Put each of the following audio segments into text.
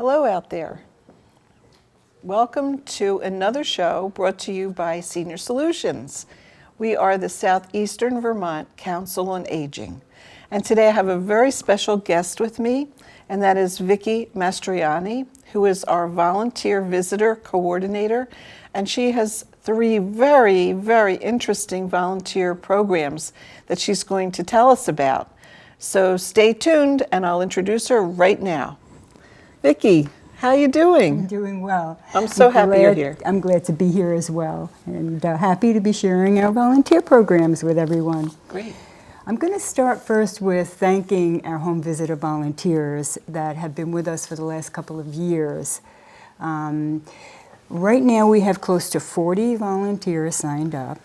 Hello out there. Welcome to another show brought to you by Senior Solutions. We are the Southeastern Vermont Council on Aging. And today I have a very special guest with me, and that is Vicki Mastroianni, who is our volunteer visitor coordinator. And she has three very, very interesting volunteer programs that she's going to tell us about. So stay tuned, and I'll introduce her right now. Vicki, how are you doing? I'm doing well. I'm so happy you're here. I'm glad to be here as well, and happy to be sharing our volunteer programs with everyone. Great. I'm going to start first with thanking our home visitor volunteers that have been with us for the last couple of years. Right now we have close to 40 volunteers signed up.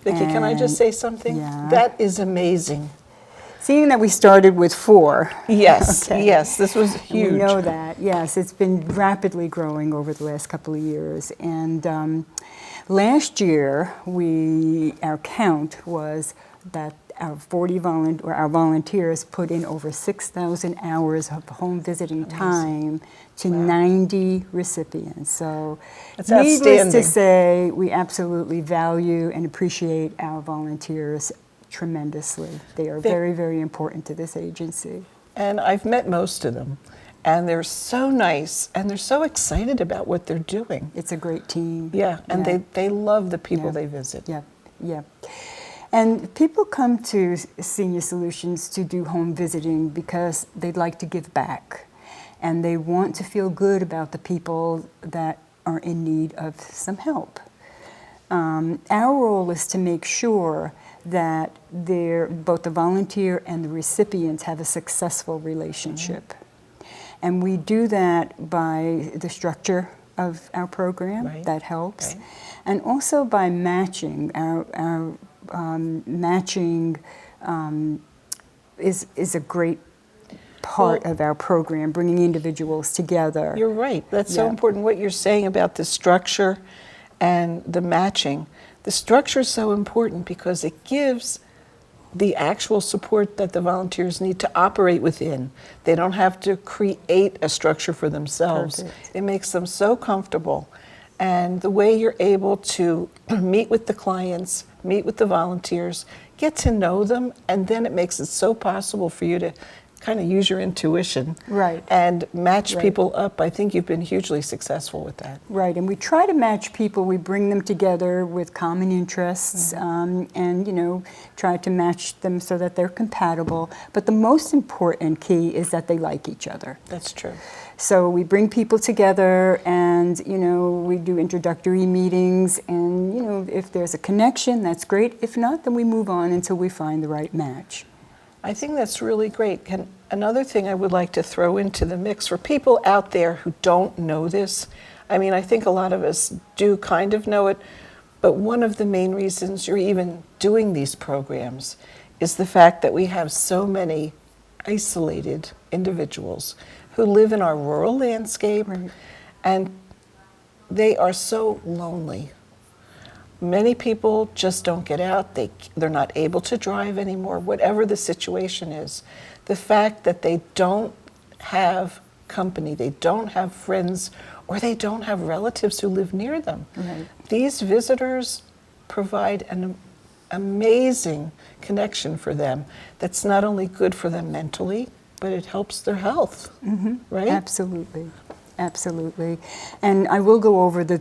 Vicki, can I just say something? Yeah. That is amazing. Seeing that we started with 4. Yes, Okay. yes, this was huge. We know that, yes. It's been rapidly growing over the last couple of years. And last year, our count was that our volunteers put in over 6,000 hours of home visiting time to 90 recipients. So That's needless outstanding. to say, we absolutely value and appreciate our volunteers tremendously. They are very, very important to this agency. And I've met most of them, and they're so nice, and they're so excited about what they're doing. It's a great team. Yeah, and Yeah. they love the people Yeah. they visit. Yeah, yeah. And people come to Senior Solutions to do home visiting because they'd like to give back, and they want to feel good about the people that are in need of some help. Our role is to make sure that both the volunteer and the recipients have a successful relationship. And we do that by the structure of our program, that helps, and also by matching. Our matching is a great part of our program, bringing individuals together. You're right. That's so Yeah. important what you're saying about the structure and the matching. The structure is so important because it gives the actual support that the volunteers need to operate within. They don't have to create a structure for themselves. Perfect. It makes them so comfortable. And the way you're able to meet with the clients, meet with the volunteers, get to know them, and then it makes it so possible for you to kind of use your intuition and match people up. I think you've been hugely successful with that. Right, and we try to match people. We bring them together with common interests and, try to match them so that they're compatible. But the most important key is that they like each other. That's true. So we bring people together and, we do introductory meetings and, if there's a connection, that's great. If not, then we move on until we find the right match. I think that's really great. Another thing I would like to throw into the mix for people out there who don't know this, I mean, I think a lot of us do kind of know it, but one of the main reasons you're even doing these programs is the fact that we have so many isolated individuals who live in our rural landscape, and they are so lonely. Many people just don't get out. They're not able to drive anymore, whatever the situation is. The fact that they don't have company, they don't have friends, or they don't have relatives who live near them. These visitors provide an amazing connection for them that's not only good for them mentally, but it helps their health, right? Absolutely. Absolutely. And I will go over the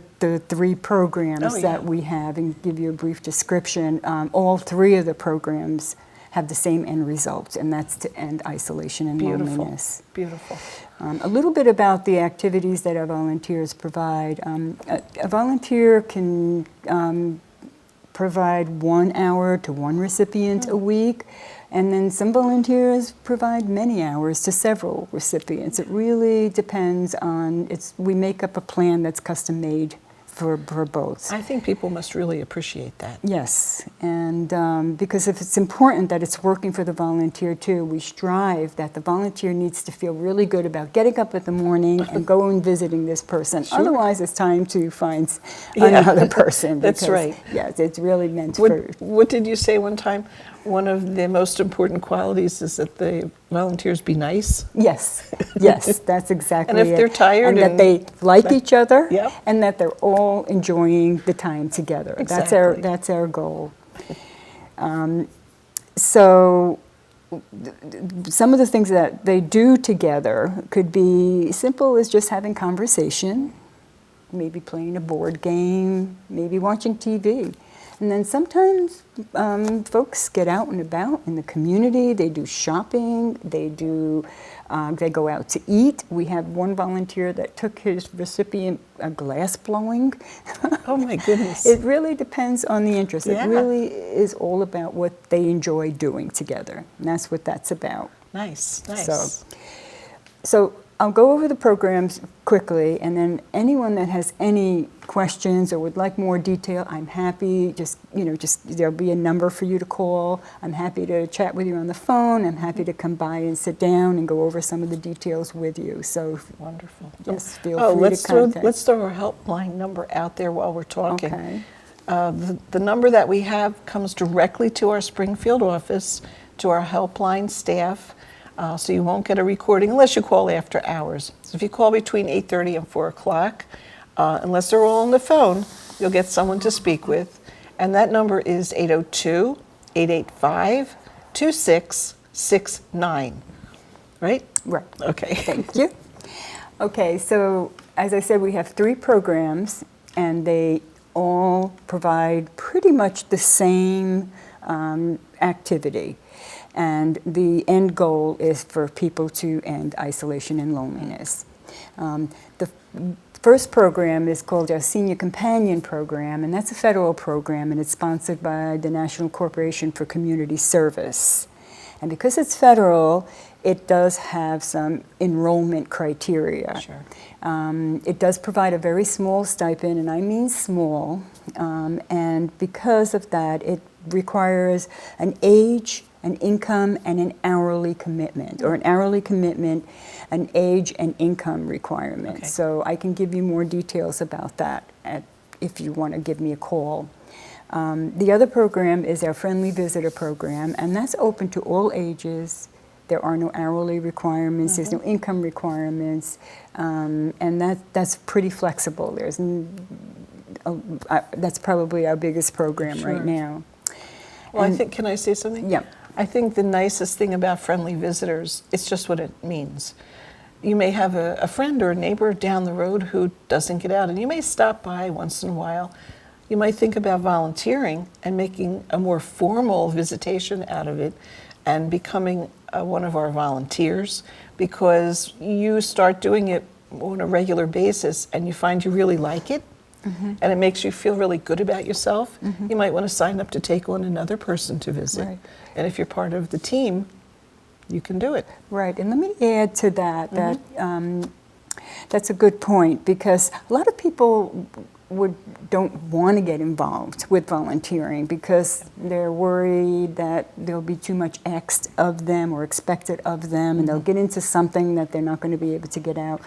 3 programs that we have and give you a brief description. All 3 of the programs have the same end result, and that's to end isolation and loneliness. Beautiful. A little bit about the activities that our volunteers provide. A volunteer can provide 1 hour to 1 recipient a week. And then some volunteers provide many hours to several recipients. It really depends on, we make up a plan that's custom made for both. I think people must really appreciate that. Yes, and because if it's important that it's working for the volunteer too, we strive that the volunteer needs to feel really good about getting up in the morning and going visiting this person. Otherwise, it's time to find another person. That's because, right. Yes, it's really meant for... What did you say one time? one of the most important qualities is that the volunteers be nice. Yes, yes, that's exactly it. And if they're tired and that and- they like each other, Yep. and that they're all enjoying the time together. Exactly. That's our goal. So some of the things that they do together could be simple as just having conversation, maybe playing a board game, maybe watching TV. And then sometimes folks get out and about in the community. They do shopping. They go out to eat. We have one volunteer that took his recipient glass blowing. Oh my goodness. It really depends on the interest. Yeah. It really is all about what they enjoy doing together. And that's what that's about. Nice, nice. So I'll go over the programs quickly, and then anyone that has any questions or would like more detail, I'm happy. Just there'll be a number for you to call. I'm happy to chat with you on the phone. I'm happy to come by and sit down and go over some of the details with you. So Wonderful. just feel free to contact. Let's throw our helpline number out there while we're talking. Okay. The number that we have comes directly to our Springfield office, to our helpline staff. So you won't get a recording unless you call after hours. So if you call between 8:30 and 4 o'clock, unless they're all on the phone, you'll get someone to speak with. And that number is 802-885-2669. Right? Right. Okay. Thank you. Okay, so as I said, we have 3 programs, and they all provide pretty much the same activity. And the end goal is for people to end isolation and loneliness. The first program is called our Senior Companion Program, and that's a federal program, and it's sponsored by the National Corporation for Community Service. And because it's federal, it does have some enrollment criteria. Sure. It does provide a very small stipend, and I mean small, and because of that, it requires an age, an income, and an hourly commitment, or an hourly commitment, an age and income requirement. Okay. So I can give you more details about that if you want to give me a call. The other program is our Friendly Visitor Program, and that's open to all ages. There are no hourly requirements, there's no income requirements, and that's pretty flexible. That's probably our biggest program Sure. right now. Well, And- can I say something? Yeah. I think the nicest thing about friendly visitors, it's just what it means. You may have a friend or a neighbor down the road who doesn't get out, and you may stop by once in a while. You might think about volunteering and making a more formal visitation out of it and becoming one of our volunteers, because you start doing it on a regular basis and you find you really like it. And it makes you feel really good about yourself. You might want to sign up to take on another person to visit. Right. And if you're part of the team, you can do it. Right, and let me add to that, that's a good point, because a lot of people don't want to get involved with volunteering because they're worried that there'll be too much asked of them or expected of them, and they'll get into something that they're not going to be able to get out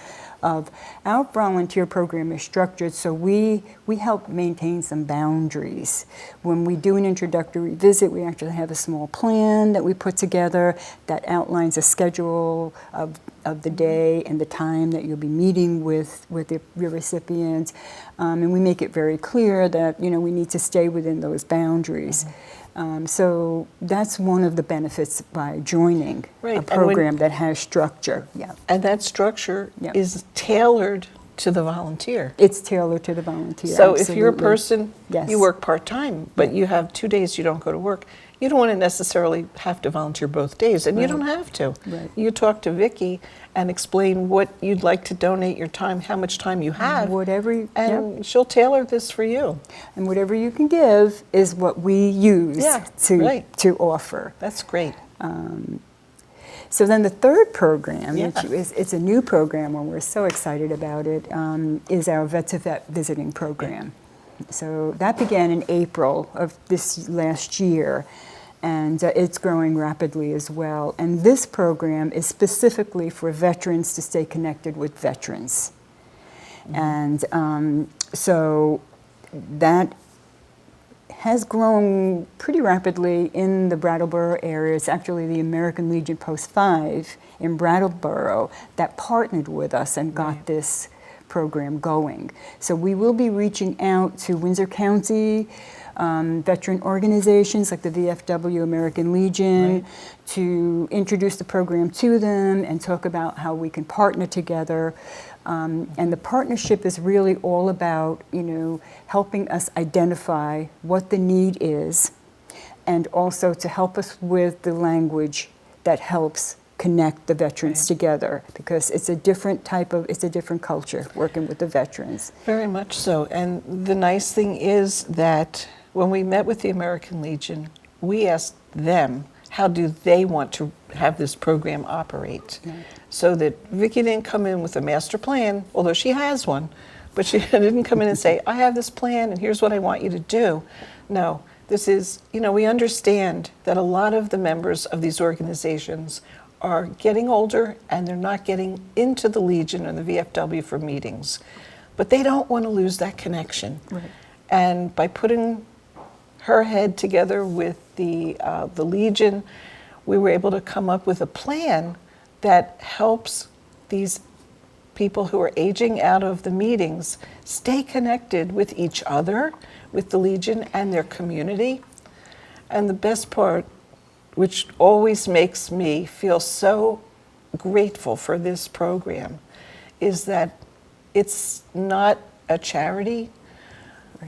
of. Our volunteer program is structured so we help maintain some boundaries. When we do an introductory visit, we actually have a small plan that we put together that outlines a schedule of the day and the time that you'll be meeting with your recipients, and we make it very clear that we need to stay within those boundaries. So that's one of the benefits by joining Right, a and program that has structure. Yeah, And that structure Yeah. is tailored to the volunteer. it's tailored to the volunteer. So if you're a absolutely. person, Yes. you work part-time, but you have 2 days you don't go to work, you don't want to necessarily have to volunteer both days, and you don't have to. Right. You talk to Vicki and explain what you'd like to donate your time, how much time you have, Whatever, and she'll tailor this for you. and whatever you can give is what we use Yeah, right. to offer. That's great. So then the third program, Yeah. which it's a new program and we're so excited about it, is our Vet to Vet visiting program. So that began in April of this last year, and it's growing rapidly as well. And this program is specifically for veterans to stay connected with veterans. And so that has grown pretty rapidly in the Brattleboro area. It's actually the American Legion Post 5 in Brattleboro that partnered with us and got this program going. So we will be reaching out to Windsor County veteran organizations like the VFW, American Legion, to introduce the program to them and talk about how we can partner together. And the partnership is really all about, helping us identify what the need is, and also to help us with the language that helps connect the veterans together, because it's a different culture working with the veterans. Very much so. And the nice thing is that when we met with the American Legion, we asked them, how do they want to have this program operate? So that Vicki didn't come in with a master plan, although she has one, but she didn't come in and say, I have this plan and here's what I want you to do. No, this is, we understand that a lot of the members of these organizations are getting older and they're not getting into the Legion or the VFW for meetings, but they don't want to lose that connection. And by putting her head together with the Legion, we were able to come up with a plan that helps these people who are aging out of the meetings stay connected with each other, with the Legion and their community. And the best part, which always makes me feel so grateful for this program, is that it's not a charity.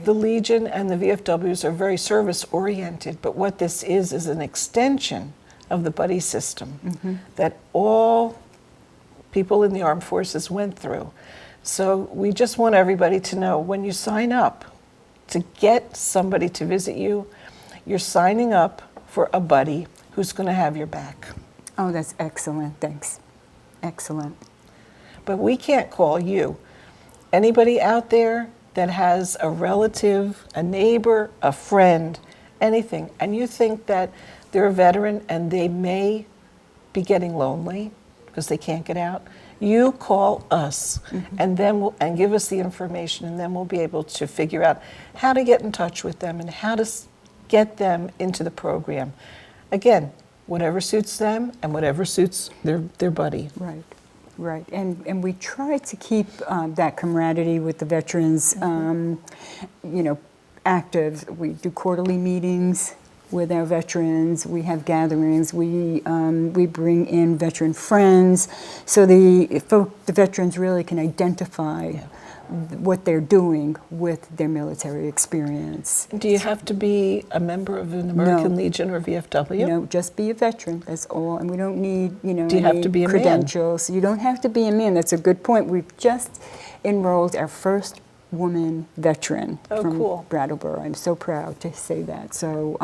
The Legion and the VFWs are very service-oriented, but what this is an extension of the buddy system that all people in the armed forces went through. So we just want everybody to know, when you sign up to get somebody to visit you, you're signing up for a buddy who's going to have your back. Oh, that's excellent. Thanks. Excellent. But we can't call you. Anybody out there that has a relative, a neighbor, a friend, anything, and you think that they're a veteran and they may be getting lonely because they can't get out, you call us and then and give us the information, and then we'll be able to figure out how to get in touch with them and how to get them into the program. Again, whatever suits them and whatever suits their buddy. Right, and we try to keep that camaraderie with the veterans, active. We do quarterly meetings with our veterans. We have gatherings. We bring in veteran friends, so the veterans really can identify what they're doing with their military experience. Do you have to be a member of an American Legion or VFW? No, just be a veteran, that's all. And we don't need, Do you have to be a credentials. You don't have to be a man. That's a good point. We've just enrolled our first woman veteran from Brattleboro. I'm so proud to say that. So,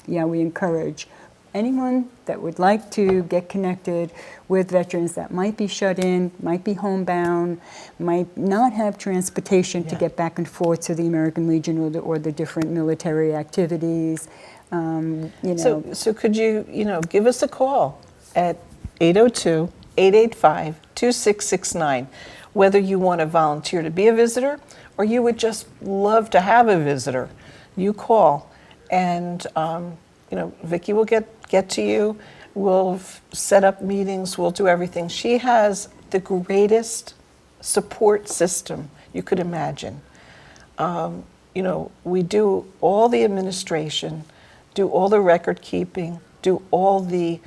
we encourage anyone that would like to get connected with veterans that might be shut in, might be homebound, might not have transportation to get back and forth to the American Legion or the different military activities. So could you, give us a call at 802-885-2669, whether you want to volunteer to be a visitor or you would just love to have a visitor. You call, and Vicki will get to you. We'll set up meetings. We'll do everything. She has the greatest support system you could imagine. We do all the administration, do all the record keeping, do all the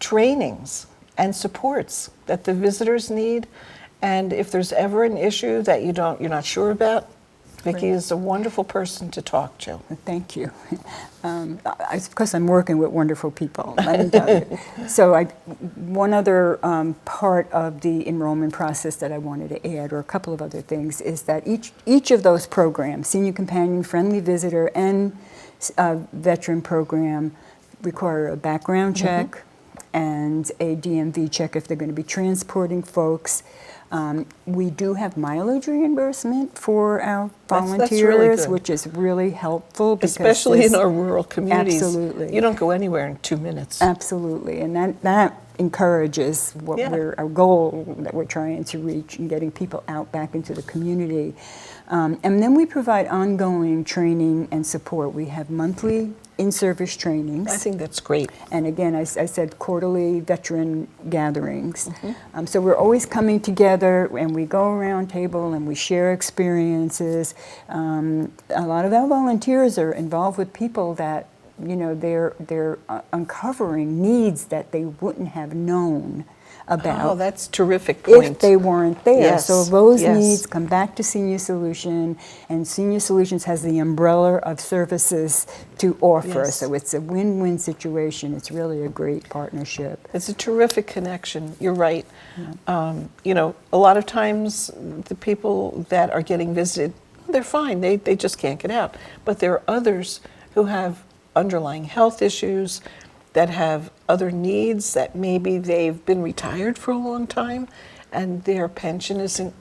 trainings and supports that the visitors need. And if there's ever an issue that you're not sure about, Vicki is a wonderful person to talk to. Thank you. Because I'm working with wonderful people, let me tell you. So one other part of the enrollment process that I wanted to add, or a couple of other things, is that each of those programs, Senior Companion, Friendly Visitor, and Veteran Program, require a background check and a DMV check if they're going to be transporting folks. We do have mileage reimbursement for our volunteers, that's really good. which is really helpful. Especially in our rural communities. Absolutely. You don't go anywhere in 2 minutes. Absolutely, and that encourages our goal that we're trying to reach in getting people out back into the community. And then we provide ongoing training and support. We have monthly in-service trainings. I think that's great. And again, I said quarterly veteran gatherings. So we're always coming together, and we go around table and we share experiences. A lot of our volunteers are involved with people that, they're uncovering needs that they wouldn't have known about. Oh, that's terrific point. If they weren't there. Yes, So those yes. needs come back to Senior Solution, and Senior Solutions has the umbrella of services to offer. Yes. So it's a win-win situation. It's really a great partnership. It's a terrific connection. You're right. A lot of times the people that are getting visited, they're fine. They just can't get out. But there are others who have underlying health issues, that have other needs, that maybe they've been retired for a long time and their pension isn't,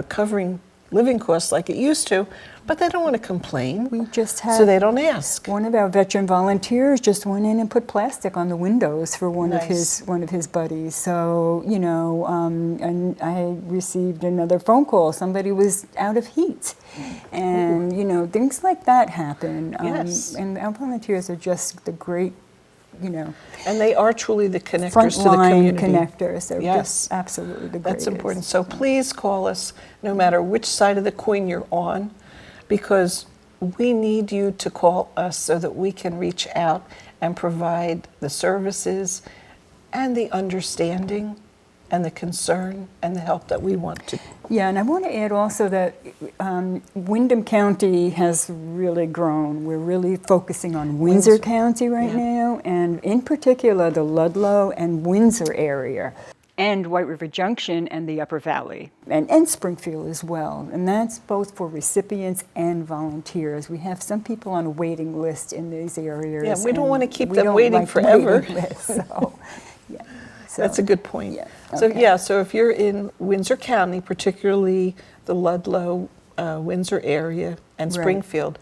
covering living costs like it used to, but they don't want to complain. We just had so they don't ask. one of our veteran volunteers just went in and put plastic on the windows for one of Nice. his buddies. So and I received another phone call. Somebody was out of heat, and things like that happen. Yes. And our volunteers are just the great, And they are truly the connectors to the frontline community. connectors. They're Yes. just absolutely the That's greatest. important. So please call us, no matter which side of the coin you're on, because we need you to call us so that we can reach out and provide the services and the understanding and the concern and the help that we want to. Yeah, and I want to add also that Windham County has really grown. We're really focusing on Windsor County right Yeah. now, and in particular the Ludlow and Windsor area, and White River Junction and the Upper Valley, and Springfield as well. And that's both for recipients and volunteers. We have some people on a waiting list in these areas. Yeah, we don't and want to keep we them don't waiting like forever. waiting lists, so, yeah. So, That's a good point. yeah, So okay. so if you're in Windsor County, particularly the Ludlow, Windsor area, and Right. Springfield,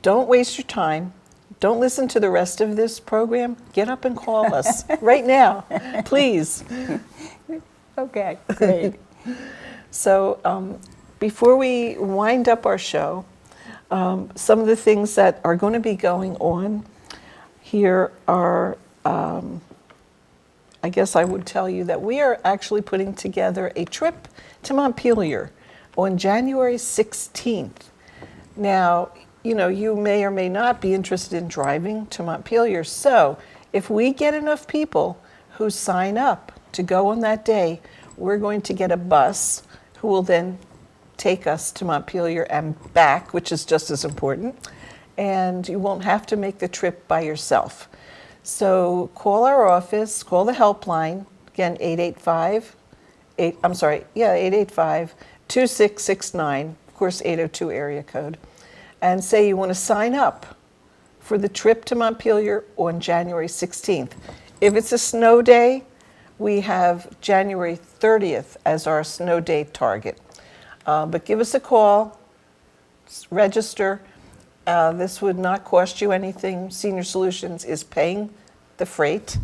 don't waste your time. Don't listen to the rest of this program. Get up and call us right now, please. Okay, great. So before we wind up our show, some of the things that are going to be going on here are, I guess I would tell you that we are actually putting together a trip to Montpelier on January 16th. Now, you may or may not be interested in driving to Montpelier. So if we get enough people who sign up to go on that day, we're going to get a bus who will then take us to Montpelier and back, which is just as important. And you won't have to make the trip by yourself. So call our office, call the helpline, again, 885-2669, of course, 802 area code, and say you want to sign up for the trip to Montpelier on January 16th. If it's a snow day, we have January 30th as our snow day target. But give us a call, register. This would not cost you anything. Senior Solutions is paying the freight.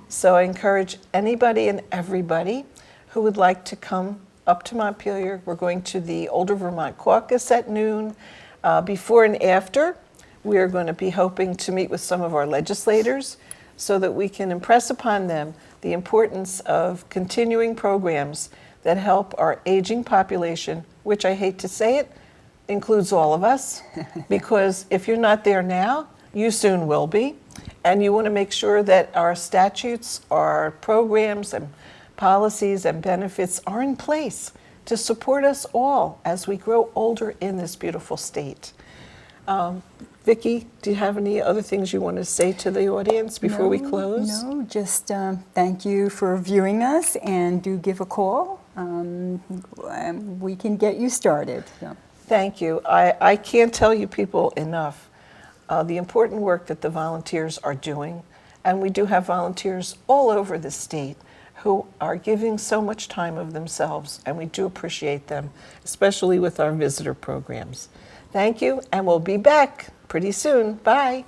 So I encourage anybody and everybody who would like to come up to Montpelier. We're going to the Older Vermont Caucus at noon. Before and after, we are going to be hoping to meet with some of our legislators so that we can impress upon them the importance of continuing programs that help our aging population, which I hate to say it, includes all of us, because if you're not there now, you soon will be. And you want to make sure that our statutes, our programs and policies and benefits are in place to support us all as we grow older in this beautiful state. Vicki, do you have any other things you want to say to the audience before we close? No, just thank you for viewing us, and do give a call. We can get you started. So. Thank you. I can't tell you people enough the important work that the volunteers are doing. And we do have volunteers all over the state who are giving so much time of themselves, and we do appreciate them, especially with our visitor programs. Thank you, and we'll be back pretty soon. Bye.